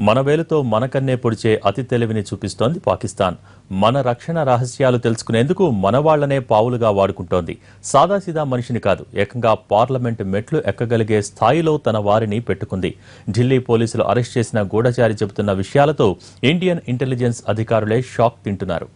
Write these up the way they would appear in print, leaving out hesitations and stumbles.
మన వేలుతో మనకన్నే పొడిచే అతి తెలివిని చూపిస్తోంది పాకిస్తాన్. మన రక్షణ రహస్యాలు తెలుసుకునేందుకు మన వాళ్లనే పావులుగా వాడుకుంటోంది. సాదాసీదా మనిషిని కాదు, ఏకంగా పార్లమెంట్ మెట్లు ఎక్కగలిగే స్థాయిలో తన వారిని పెట్టుకుంది. ఢిల్లీ పోలీసులు అరెస్ట్ చేసిన గూఢచారి చెబుతున్న విషయాలతో ఇండియన్ ఇంటెలిజెన్స్ అధికారులే షాక్ తింటున్నారు.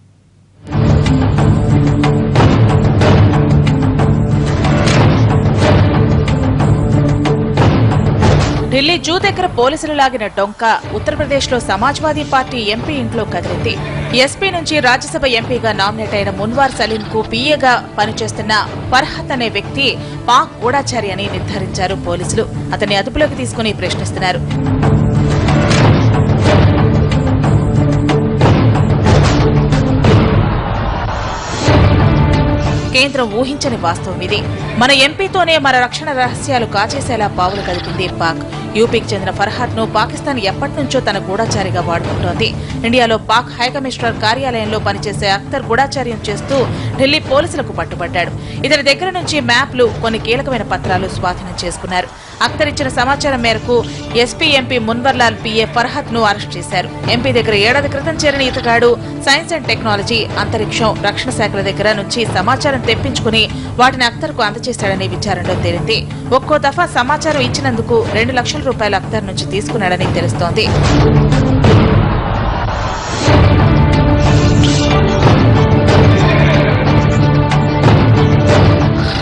ఢిల్లీ జూ దగ్గర పోలీసులు లాగిన డొంక ఉత్తరప్రదేశ్లో సమాజ్వాదీ పార్టీ ఎంపీ ఇంట్లో కదిలింది. ఎస్పీ నుంచి రాజ్యసభ ఎంపీగా నామినేట్ అయిన మున్వార్ సలీంకు పీఏగా పనిచేస్తున్న ఫర్హత్ అనే వ్యక్తి పాక్ గూఢచారి అని నిర్ధారించారు పోలీసులు. అతన్ని అదుపులోకి తీసుకుని ప్రశ్నిస్తున్నారు. కేంద్రం ఊహించని వాస్తవం ఇది. మన ఎంపీతోనే మన రక్షణ రహస్యాలు కాచేసేలా పావులు కదిపింది పాక్. యూపీకి చెందిన ఫర్హాత్ ను పాకిస్తాన్ ఎప్పటి నుంచో తన గూఢచారిగా వాడుకుంటోంది. ఇండియాలో పాక్ హైకమిషనర్ కార్యాలయంలో పనిచేసే అఖ్తర్ గూఢచార్యం చేస్తూ ఢిల్లీ పోలీసులకు పట్టుబడ్డాడు. ఇతని దగ్గర నుంచి మ్యాప్లు, కొన్ని కీలకమైన పత్రాలు స్వాధీనం చేసుకున్నారు. అఖ్తర్ ఇచ్చిన సమాచారం మేరకు ఎస్పీ ఎంపీ మున్వర్లాల్ పీఏ ఫర్హాత్ ను అరెస్ట్ చేశారు. ఎంపీ దగ్గర ఏడాది క్రితం చేరిన ఇతగాడు సైన్స్ అండ్ టెక్నాలజీ, అంతరిక్షం, రక్షణ శాఖల దగ్గర నుంచి సమాచారం తెప్పించుకుని వాటిని అఖ్తర్ కు అందజేశాడని విచారణలో తేలింది. ఒక్కో దఫా సమాచారం ఇచ్చినందుకు 2 లక్షల రూపాయలు అఖ్తర్ నుంచి తీసుకున్నాడని తెలుస్తోంది.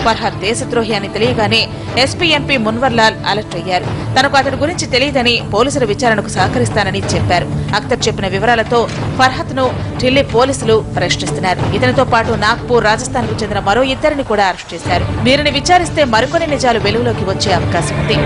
ఫర్హాత్ దేశద్రోహి అని తెలియగానే ఎస్పీ ఎంపీ మున్వర్లాల్ అలర్ట్ అయ్యారు. తనకు అతడి గురించి తెలియదని, పోలీసుల విచారణకు సహకరిస్తానని చెప్పారు. అఖ్తర్ చెప్పిన వివరాలతో ఫర్హాత్ ను ఢిల్లీ పోలీసులు ప్రశ్నిస్తున్నారు. ఇతనితో పాటు నాగ్పూర్, రాజస్థాన్ కు చెందిన మరో 2 కూడా అరెస్ట్ చేశారు. వీరిని విచారిస్తే మరికొన్ని నిజాలు వెలుగులోకి వచ్చే అవకాశం ఉంది.